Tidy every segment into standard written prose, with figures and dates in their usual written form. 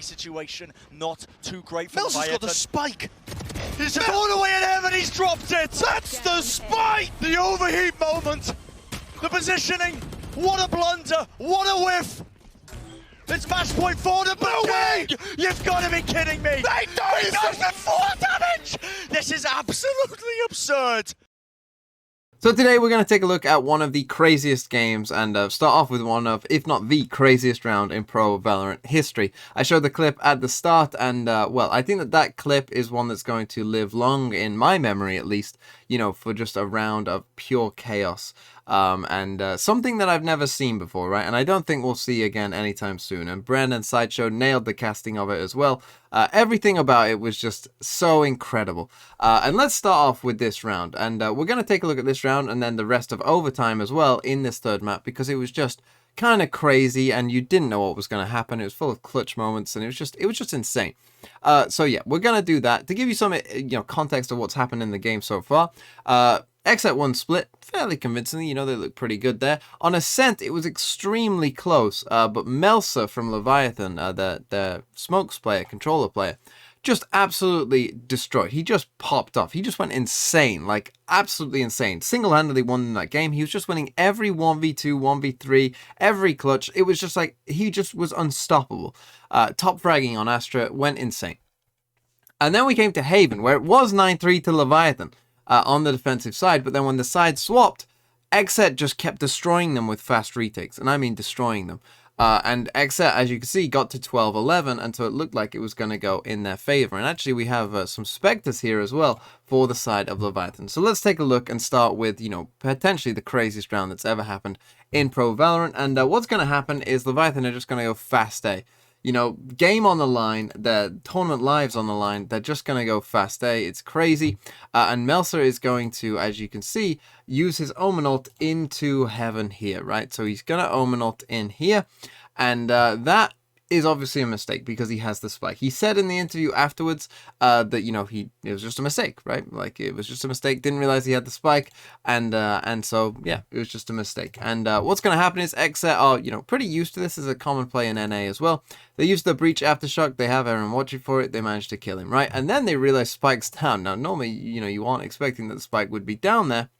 situation not too great for Mel's Leviatán. got the spike. He's all the way in heaven, he's dropped it! That's the spike! The overheat moment! The positioning! What a blunder! What a whiff! It's match point for the way! You've got to be kidding me! They know He does the full damage! This is absolutely absurd! So today we're going to take a look at one of the craziest games and start off with one of, if not the craziest round in pro Valorant history. I showed the clip at the start and, well, I think that clip is one that's going to live long in my memory at least, you know, for just a round of pure chaos. Something that I've never seen before, right? And I don't think we'll see again anytime soon. And Bren and Sideshow nailed the casting of it as well. Everything about it was just so incredible. And let's start off with this round. And we're going to take a look at this round and then the rest of overtime as well in this third map, because it was just kind of crazy and you didn't know what was going to happen. It was full of clutch moments and it was just insane. So yeah, we're going to do that to give you some context of what's happened in the game so far. XSET won split fairly convincingly, you know, they look pretty good there. On Ascent, it was extremely close, but Melsa from Leviatán, the smokes player, controller player, just absolutely destroyed. He just popped off. He just went insane, like absolutely insane. Single-handedly won in that game. He was just winning every 1v2, 1v3, every clutch. It was just like, he just was unstoppable. Top fragging on Astra, went insane. And then we came to Haven, where it was 9-3 to Leviatán. On the defensive side, but then when the side swapped, XSET just kept destroying them with fast retakes, and I mean destroying them. And XSET, as you can see, got to 12-11, and so it looked like it was going to go in their favor. And actually, we have some Spectres here as well for the side of Leviatán. So let's take a look and start with, you know, potentially the craziest round that's ever happened in Pro Valorant. And what's going to happen is Leviatán are just going to go fast A. You know, game on the line, the tournament lives on the line, they're just going to go fast A. It's crazy. And Melsa is going to, as you can see, use his Omen ult into heaven here, right? So he's going to Omen ult in here. And that is obviously a mistake because he has the spike. He said in the interview afterwards that, you know, it was just a mistake, right? Like, it was just a mistake. Didn't realize he had the spike. And so, yeah, it was just a mistake. And what's going to happen is XSET are, you know, pretty used to this as a common play in NA as well. They use the breach aftershock. They have Aaron watching for it. They managed to kill him, right? And then they realize spike's down. Now, normally, you know, you aren't expecting that the spike would be down there.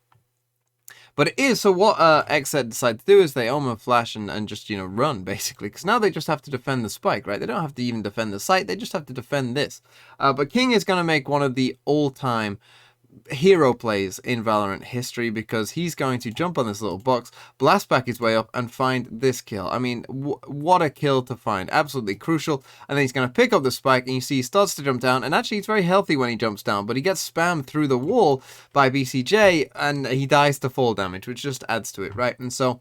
But it is, so what XSET decide to do is they Omen flash and just, you know, run, basically. Because now they just have to defend the spike, right? They don't have to even defend the site, they just have to defend this. But King is going to make one of the all-time hero plays in Valorant history, because he's going to jump on this little box, blast back his way up, and find this kill. I mean, what a kill to find. Absolutely crucial. And then he's going to pick up the spike, and you see he starts to jump down, and actually he's very healthy when he jumps down, but he gets spammed through the wall by BCJ, and he dies to fall damage, which just adds to it, right? And so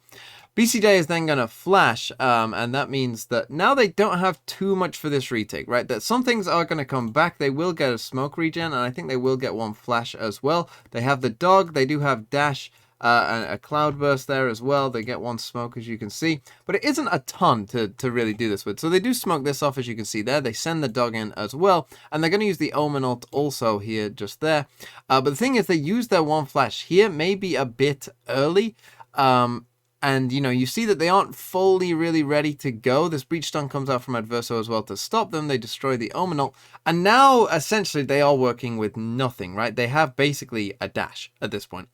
BCJ is then going to flash, and that means that now they don't have too much for this retake, right? That some things are going to come back. They will get a smoke regen, and I think they will get one flash as well. They have the dog. They do have dash and a cloudburst there as well. They get one smoke, as you can see. But it isn't a ton to really do this with. So they do smoke this off, as you can see there. They send the dog in as well. And they're going to use the Omen ult also here, just there. But the thing is, they use their one flash here, maybe a bit early. And, you know, you see that they aren't fully really ready to go. This breach stun comes out from Adverso as well to stop them. They destroy the Omen ult. And now, essentially, they are working with nothing, right? They have basically a dash at this point.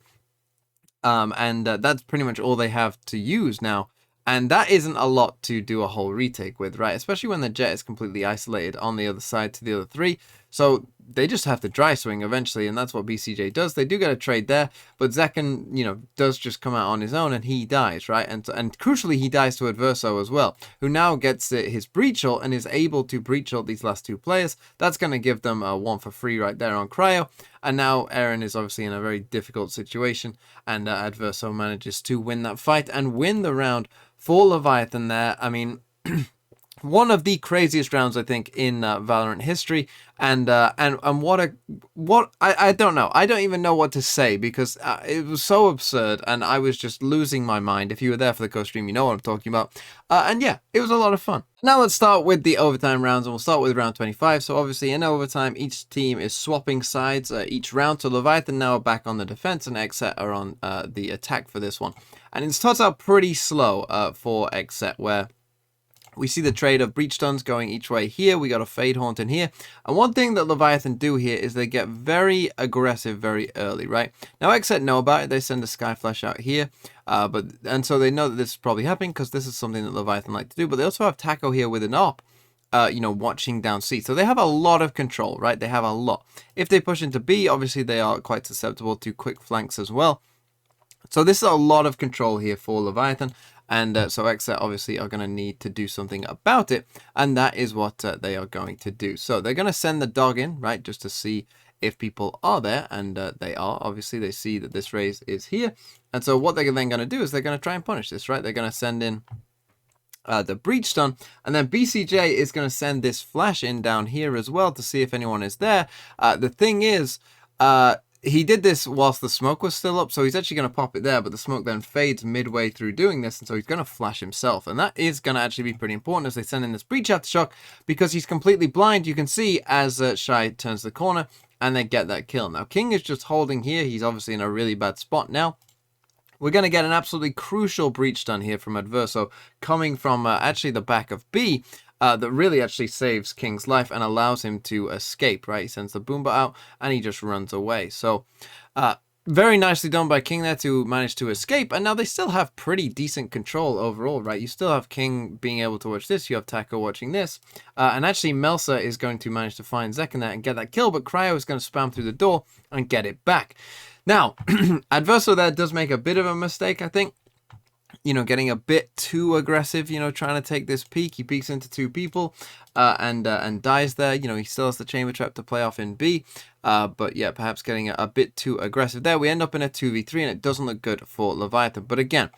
That's pretty much all they have to use now. And that isn't a lot to do a whole retake with, right? Especially when the Jet is completely isolated on the other side to the other three. So they just have to dry swing eventually, and that's what BCJ does. They do get a trade there, but Zekken, you know, does just come out on his own, and he dies, right? And crucially, he dies to Adverso as well, who now gets his breach ult and is able to breach ult these last two players. That's going to give them one for free right there on Cryo. And now Aaron is obviously in a very difficult situation, and Adverso manages to win that fight and win the round for Leviatán there. I mean, one of the craziest rounds, I think, in Valorant history, and what I don't know. I don't even know what to say, because it was so absurd, and I was just losing my mind. If you were there for the co-stream, you know what I'm talking about. And yeah, it was a lot of fun. Now let's start with the overtime rounds, and we'll start with round 25. So obviously in overtime, each team is swapping sides each round. So Leviatán now are back on the defense, and XSET are on the attack for this one. And it starts out pretty slow for XSET, where We see the trade of breach stuns going each way here. We got a fade haunt in here. And one thing that Leviathan do here is they get very aggressive very early, right? Now XSET know about it. They send a sky flash out here. And so they know that this is probably happening because this is something that Leviathan like to do. But they also have Taco here with an op, you know, watching down C. So they have a lot of control, right? They have a lot. If they push into B, obviously they are quite susceptible to quick flanks as well. So this is a lot of control here for Leviathan. And so XSET obviously are going to need to do something about it. And that is what they are going to do. So they're going to send the dog in, right, just to see if people are there. And they are. Obviously, they see that this raise is here. And so what they're then going to do is they're going to try and punish this, right? They're going to send in the breach stun. And then BCJ is going to send this flash in down here as well to see if anyone is there. The thing is, he did this whilst the smoke was still up, so he's actually going to pop it there, but the smoke then fades midway through doing this, and so he's going to flash himself, and that is going to actually be pretty important as they send in this breach aftershock, because he's completely blind. You can see as Shy turns the corner, and they get that kill. Now, King is just holding here. He's obviously in a really bad spot now. We're going to get an absolutely crucial breach stun here from Adverso, coming from actually the back of B, that really actually saves King's life and allows him to escape, right? He sends the Boomba out and he just runs away. So, very nicely done by King there to manage to escape. And now they still have pretty decent control overall, right? You still have King being able to watch this. You have Taco watching this. And actually, Melsa is going to manage to find Zek in there and get that kill. But Cryo is going to spam through the door and get it back. Now, Adverso there does make a bit of a mistake, I think. You know, getting a bit too aggressive, you know, trying to take this peek. He peeks into two people and dies there. You know, he still has the chamber trap to play off in B. But yeah, perhaps getting a bit too aggressive there. We end up in a 2v3 and it doesn't look good for Leviathan. But again,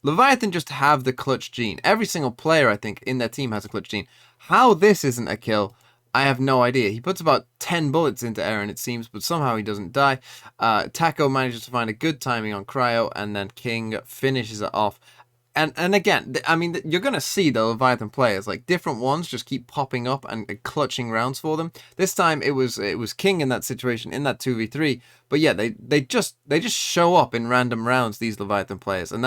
Leviathan just have the clutch gene. Every single player, I think, in their team has a clutch gene. How this isn't a kill, I have no idea. He puts about 10 bullets into Aaron, it seems, but somehow he doesn't die. Taco manages to find a good timing on Cryo, and then King finishes it off. And again, I mean, you're going to see the Leviathan players, like different ones just keep popping up and clutching rounds for them. This time it was King in that situation, in that 2v3. But yeah, they just show up in random rounds, these Leviathan players, and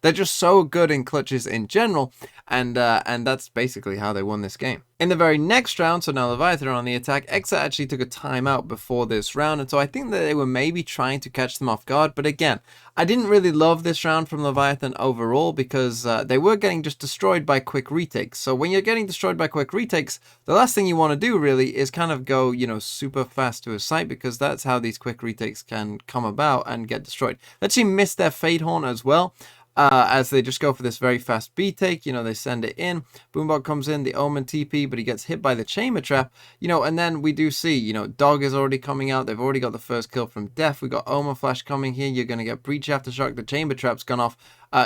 they're just so good in clutches in general, and that's basically how they won this game. In the very next round, so now Leviathan are on the attack, XSET actually took a timeout before this round, and so I think that they were maybe trying to catch them off guard, but again, I didn't really love this round from Leviathan overall because they were getting just destroyed by quick retakes. So when you're getting destroyed by quick retakes, the last thing you want to do really is kind of go, you know, super fast to a site, because that's how these quick retakes can come about and get destroyed. They actually missed their Fade Horn as well. As they just go for this very fast B take, you know, they send it in. Boombot comes in, the Omen TP, but he gets hit by the chamber trap, you know, and then we do see, you know, Dog is already coming out. They've already got the first kill from Def. We got Omen Flash coming here. You're going to get Breach Aftershock. The chamber trap's gone off,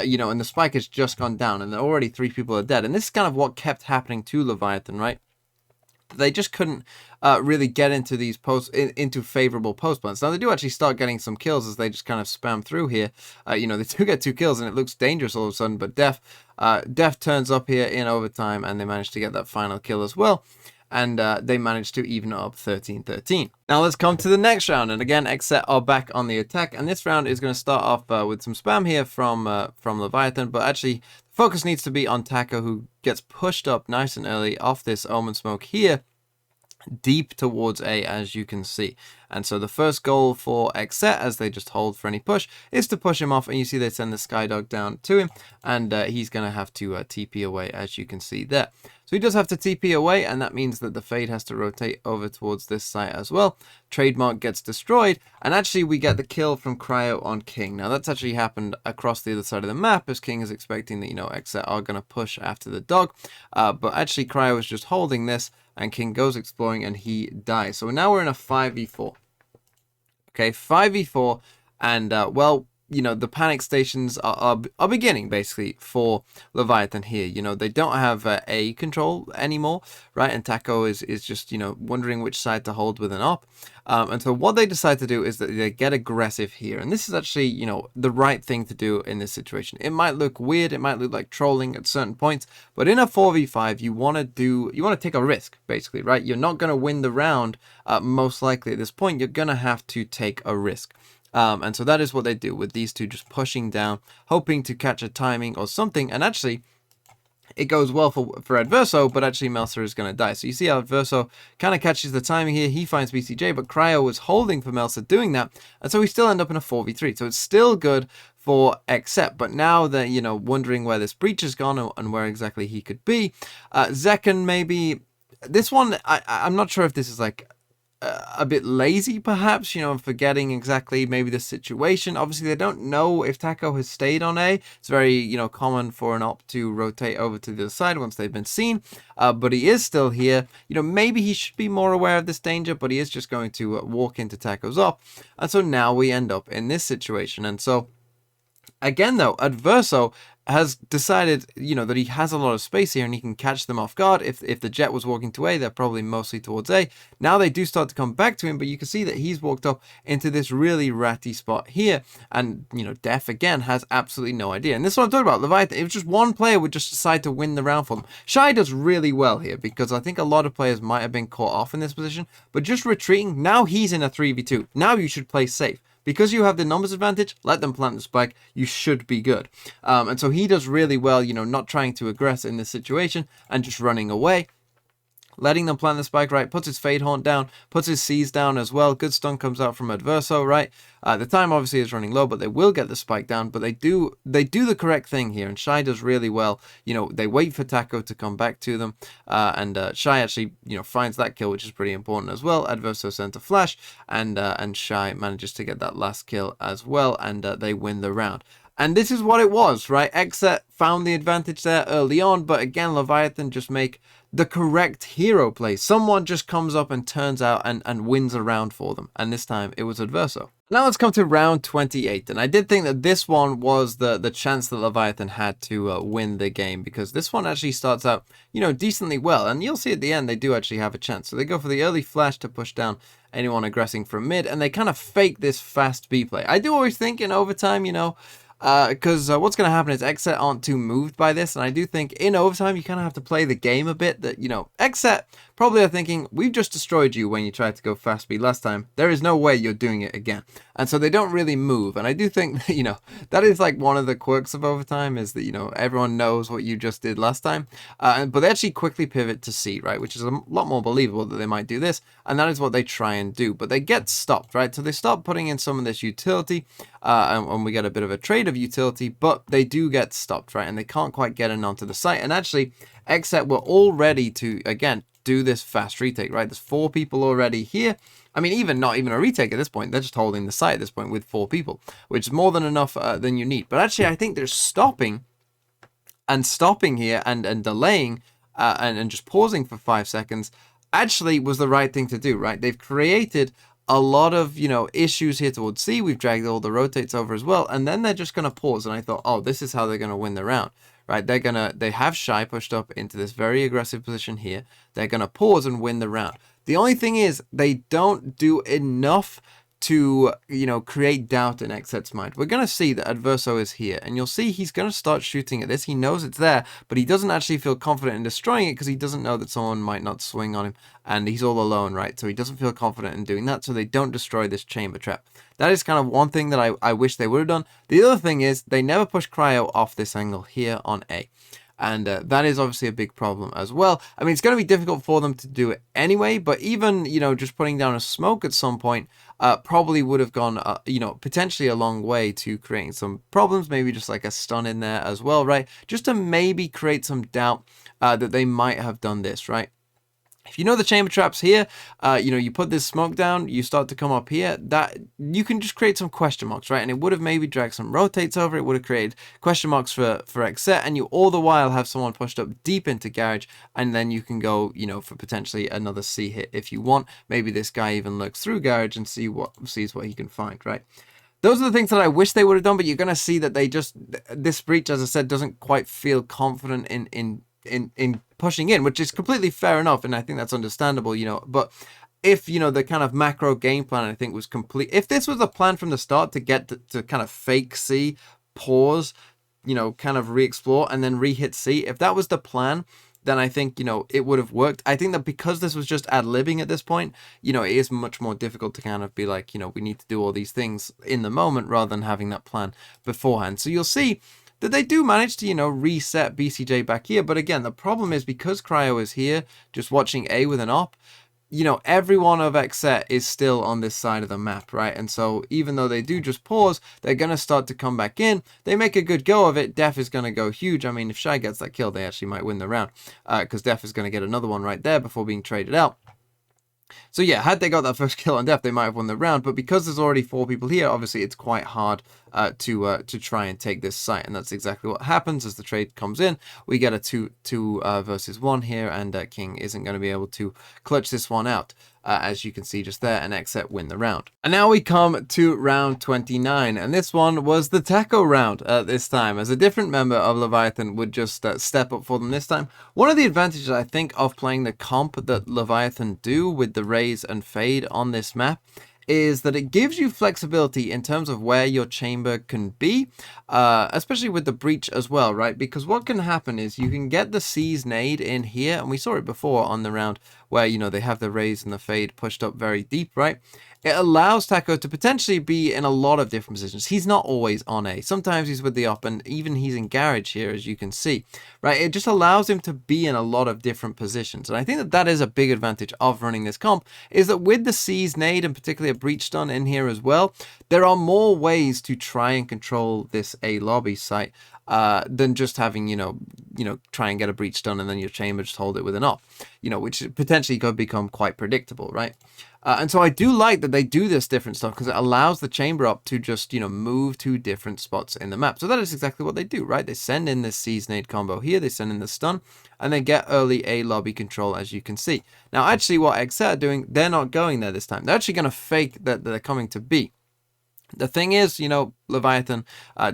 you know, and the spike has just gone down, and already 3 people are dead. And this is kind of what kept happening to Leviathan, right? They just couldn't really get into these into favorable post plants. Now they do actually start getting some kills as they just kind of spam through here. You know, they do get 2 kills and it looks dangerous all of a sudden. But Def turns up here in overtime and they manage to get that final kill as well. And they managed to even up 13-13. Now let's come to the next round. And again, XSET are back on the attack. And this round is going to start off with some spam here from Leviathan. But actually, focus needs to be on Taco, who gets pushed up nice and early off this Omen smoke here, deep towards A, as you can see. And so the first goal for XSET, as they just hold for any push, is to push him off. And you see they send the Skydog down to him, and he's going to have to TP away, as you can see there. So he does have to TP away, and that means that the Fade has to rotate over towards this site as well. Trademark gets destroyed, and actually we get the kill from Cryo on King. Now that's actually happened across the other side of the map, as King is expecting that, you know, XSET are going to push after the dog. But actually Cryo is just holding this, and King goes exploring, and he dies. So now we're in a 5v4. Okay, 5v4, and well, you know, the panic stations are beginning, basically, for Leviathan here. You know, they don't have A control anymore, right? And Taco is just, you know, wondering which side to hold with an op. And so what they decide to do is that they get aggressive here. And this is actually, you know, the right thing to do in this situation. It might look weird. It might look like trolling at certain points. But in a 4v5, you want to take a risk, basically, right? You're not going to win the round, most likely at this point. You're going to have to take a risk. And so that is what they do with these two just pushing down, hoping to catch a timing or something. And actually, it goes well for Adverso, but actually Melsa is going to die. So you see how Adverso kind of catches the timing here. He finds BCJ, but Cryo was holding for Melsa doing that. And so we still end up in a 4v3. So it's still good for XSET, but now they're, you know, wondering where this breach has gone and where exactly he could be. Zekken maybe, this one, I'm not sure if this is like a bit lazy, perhaps, you know, forgetting exactly maybe the situation. Obviously, they don't know if Taco has stayed on A. It's very, you know, common for an op to rotate over to the other side once they've been seen, but he is still here. You know, maybe he should be more aware of this danger, but he is just going to walk into Taco's op, and so now we end up in this situation. And so again, though, Adverso has decided, you know, that he has a lot of space here and he can catch them off guard. If the Jet was walking to A, they're probably mostly towards A. Now they do start to come back to him, but you can see that he's walked up into this really ratty spot here. And, you know, Def, again, has absolutely no idea. And this is what I'm talking about. Leviathan, if just one player would just decide to win the round for them. Shy does really well here because I think a lot of players might have been caught off in this position, but just retreating, now he's in a 3v2. Now you should play safe. Because you have the numbers advantage, let them plant the spike, you should be good. And so he does really well, you know, not trying to aggress in this situation and just running away. Letting them plant the spike, right, puts his Fade Haunt down, puts his Seize down as well. Good stun comes out from Adverso, right? The time obviously is running low, but they will get the spike down, but they do the correct thing here, and Shy does really well. You know, they wait for Taco to come back to them, and Shy actually, you know, finds that kill, which is pretty important as well. Adverso sent a flash, and Shy manages to get that last kill as well, and they win the round. And this is what it was, right? XSET found the advantage there early on, but again, Leviathan just make the correct hero play. Someone just comes up and turns out and wins a round for them. And this time it was Adverso. Now let's come to round 28. And I did think that this one was the chance that Leviathan had to win the game, because this one actually starts out, you know, decently well. And you'll see at the end, they do actually have a chance. So they go for the early flash to push down anyone aggressing from mid, and they kind of fake this fast B play. I do always think in overtime, you know, because what's going to happen is XSET aren't too moved by this, and I do think in overtime you kind of have to play the game a bit. That, you know, XSET probably are thinking, we've just destroyed you when you tried to go fast speed last time. There is no way you're doing it again. And so they don't really move. And I do think that, you know, that is like one of the quirks of overtime, is that, you know, everyone knows what you just did last time. But they actually quickly pivot to C, right? Which is a lot more believable that they might do this. And that is what they try and do. But they get stopped, right? So they stop putting in some of this utility. And we get a bit of a trade of utility, but they do get stopped, right? And they can't quite get in onto the site. And actually, XSET were all ready to, again, do this fast retake, right? There's 4 people already here. I mean, not even a retake at this point. They're just holding the site at this point with 4 people, which is more than enough than you need. But actually, I think they're stopping here and delaying and just pausing for 5 seconds actually was the right thing to do, right? They've created a lot of, you know, issues here towards C. We've dragged all the rotates over as well, and then they're just going to pause. And I thought, oh, this is how they're going to win the round, right? They have Shy pushed up into this very aggressive position here. They're going to pause and win the round. The only thing is they don't do enough to, you know, create doubt in XSET's mind. We're going to see that Adverso is here, and you'll see he's going to start shooting at this. He knows it's there, but he doesn't actually feel confident in destroying it because he doesn't know that someone might not swing on him, and he's all alone, right? So he doesn't feel confident in doing that, so they don't destroy this chamber trap. That is kind of one thing that I wish they would have done. The other thing is they never push Cryo off this angle here on A. And that is obviously a big problem as well. I mean, it's going to be difficult for them to do it anyway, but even, you know, just putting down a smoke at some point probably would have gone, you know, potentially a long way to creating some problems, maybe just like a stun in there as well, right? Just to maybe create some doubt that they might have done this, right? If you know the chamber traps here, you know, you put this smoke down, you start to come up here, that you can just create some question marks, right? And it would have maybe dragged some rotates over, it would have created question marks for XSET, and you all the while have someone pushed up deep into garage, and then you can go, you know, for potentially another C hit if you want. Maybe this guy even looks through garage and sees what he can find, right? Those are the things that I wish they would have done, but you're going to see that they just, this breach, as I said, doesn't quite feel confident in pushing in, which is completely fair enough, and I think that's understandable, you know. But if, you know, the kind of macro game plan, I think, was complete, if this was a plan from the start to get to kind of fake C, pause, you know, kind of re-explore and then re-hit C, if that was the plan, then I think, you know, it would have worked. I think that because this was just ad-libbing at this point, you know, it is much more difficult to kind of be like, you know, we need to do all these things in the moment rather than having that plan beforehand. So you'll see that they do manage to, you know, reset BCJ back here. But again, the problem is because Cryo is here, just watching A with an op, you know, everyone of XSET is still on this side of the map, right? And so even though they do just pause, they're going to start to come back in. They make a good go of it. Def is going to go huge. I mean, if Shy gets that kill, they actually might win the round because Def is going to get another one right there before being traded out. So yeah, had they got that first kill on Def, they might have won the round. But because there's already 4 people here, obviously it's quite hard to try and take this site, and that's exactly what happens as the trade comes in. We get a 2 versus 1 here, and King isn't going to be able to clutch this one out. As you can see just there, and XSET win the round. And now we come to round 29, and this one was the Taco round this time, as a different member of Leviathan would just step up for them this time. One of the advantages, I think, of playing the comp that Leviathan do with the raise and fade on this map is that it gives you flexibility in terms of where your chamber can be, especially with the breach as well, right? Because what can happen is you can get the C's nade in here, and we saw it before on the round where, you know, they have the raise and the fade pushed up very deep, right? It allows Taco to potentially be in a lot of different positions. He's not always on A. Sometimes he's with the op, and even he's in garage here, as you can see, right? It just allows him to be in a lot of different positions. And I think that that is a big advantage of running this comp, is that with the C's nade, and particularly a breach stun in here as well, there are more ways to try and control this A lobby site than just having, you know, try and get a breach done and then your chamber just hold it with an op, you know, which potentially could become quite predictable, right? And so I do like that they do this different stuff because it allows the chamber up to just, you know, move to different spots in the map. So that is exactly what they do, right? They send in this C's nade combo here, they send in the stun, and they get early A lobby control, as you can see. Now, actually, what XSET are doing, they're not going there this time. They're actually going to fake that they're coming to B. The thing is, you know, Leviathan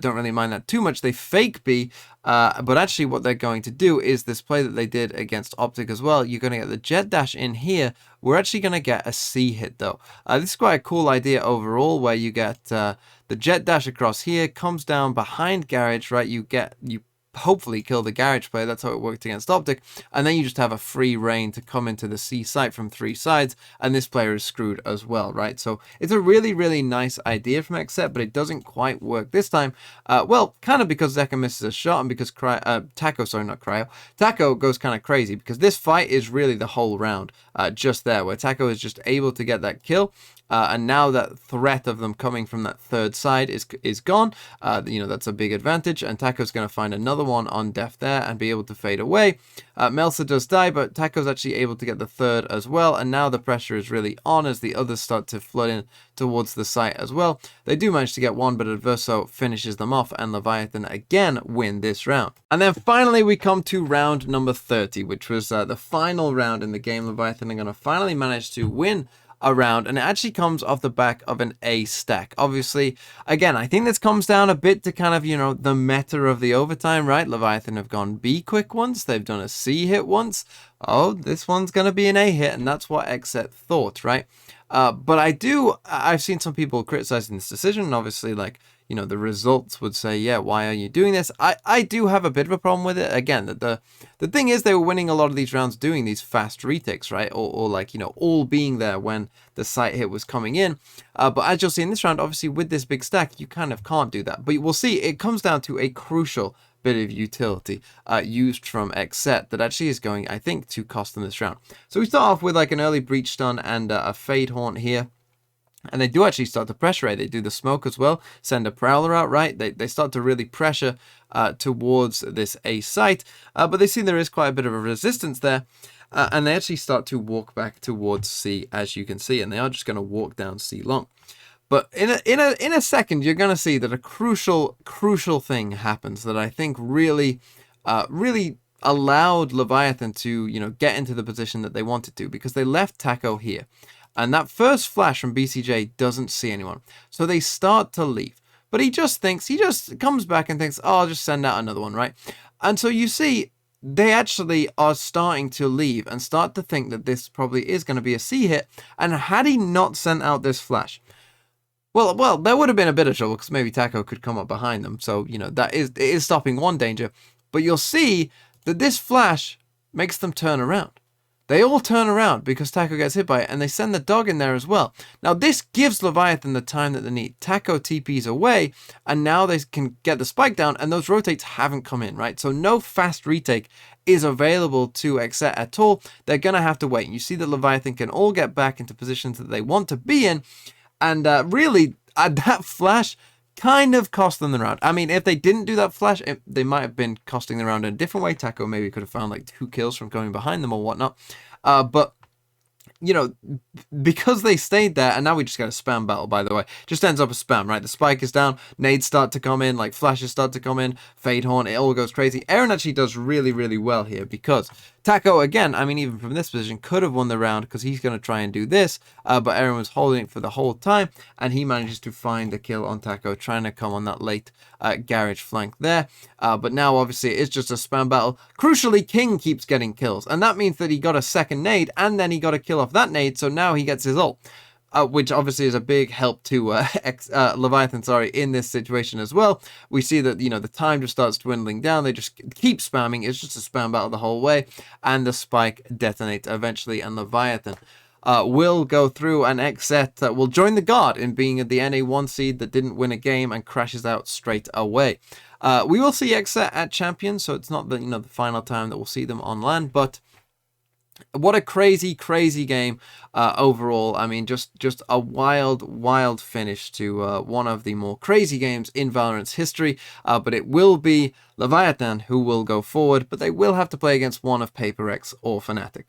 don't really mind that too much. They fake B, but actually what they're going to do is this play that they did against Optic as well. You're going to get the jet dash in here. We're actually going to get a C hit, though. This is quite a cool idea overall, where you get the jet dash across here, comes down behind Garage, right? You hopefully kill the garage player. That's how it worked against Optic, and then you just have a free reign to come into the C site from 3 sides, and this player is screwed as well, right? So it's a really, really nice idea from XSET, but it doesn't quite work this time. Well, kind of because Zeka misses a shot, and because Taco goes kind of crazy, because this fight is really the whole round just there, where Taco is just able to get that kill. And now that threat of them coming from that third side is gone. You know, that's a big advantage. And Taco's going to find another one on Def there and be able to fade away. Melsa does die, but Taco's actually able to get the third as well. And now the pressure is really on as the others start to flood in towards the site as well. They do manage to get one, but Adverso finishes them off, and Leviathan again win this round. And then finally we come to round number 30, which was the final round in the game. Leviathan are going to finally manage to win around, and it actually comes off the back of an A stack. Obviously, again, I think this comes down a bit to kind of, you know, the meta of the overtime, right? Leviathan have gone B quick once, they've done a C hit once. Oh, this one's going to be an A hit, and that's what XSET thought, right? But I've seen some people criticizing this decision, and obviously, like, you know, the results would say, yeah, why are you doing this? I do have a bit of a problem with it. Again, the thing is, they were winning a lot of these rounds doing these fast retakes, right? Or like, you know, all being there when the site hit was coming in. But as you'll see in this round, obviously with this big stack, you kind of can't do that. But we'll see, it comes down to a crucial bit of utility used from XSET that actually is going, I think, to cost them this round. So we start off with like an early breach stun and a fade haunt here. And they do actually start to pressure it. They do the smoke as well, send a prowler out, right? They start to really pressure towards this A site, but they see there is quite a bit of a resistance there, and they actually start to walk back towards C, as you can see, and they are just going to walk down C long. But in a second, you're going to see that a crucial thing happens that I think really allowed Leviathan to, you know, get into the position that they wanted to, because they left Taco here. And that first flash from BCJ doesn't see anyone. So they start to leave. But he just comes back and thinks, oh, I'll just send out another one, right? And so you see, they actually are starting to leave and start to think that this probably is going to be a C hit. And had he not sent out this flash, well, there would have been a bit of trouble, because maybe Taco could come up behind them. So, you know, it is stopping one danger. But you'll see that this flash makes them turn around. they all turn around because Taco gets hit by it, and they send the dog in there as well. Now, this gives Leviathan the time that they need. Taco TPs away, and now they can get the spike down, and those rotates haven't come in, right? So no fast retake is available to XSET at all. They're going to have to wait. And you see that Leviathan can all get back into positions that they want to be in, and really, that flash kind of cost them the round. I mean, if they didn't do that flash, they might have been costing the round in a different way. Taco maybe could have found like 2 kills from going behind them or whatnot. But, you know, because they stayed there, and now we just got a spam battle, by the way. Just ends up a spam, right? The spike is down, nades start to come in, like flashes start to come in, Fade Horn, it all goes crazy. Aaron actually does really, really well here because Taco, again, I mean, even from this position, could have won the round because he's going to try and do this, but Aaron was holding it for the whole time, and he manages to find a kill on Taco, trying to come on that late garage flank there. But now, obviously, it's just a spam battle. Crucially, King keeps getting kills, and that means that he got a second nade, and then he got a kill off that nade, so now he gets his ult. Which obviously is a big help to Leviathan, in this situation as well. We see that, you know, the time just starts dwindling down. They just keep spamming. It's just a spam battle the whole way. And the spike detonates eventually. And Leviathan will go through, and XSET will join the guard in being the NA1 seed that didn't win a game and crashes out straight away. We will see XSET at Champions, so it's not the, you know, the final time that we'll see them on LAN, but what a crazy, crazy game overall. I mean, just a wild, wild finish to one of the more crazy games in Valorant's history. But it will be Leviathan who will go forward, but they will have to play against one of Paper X or Fnatic.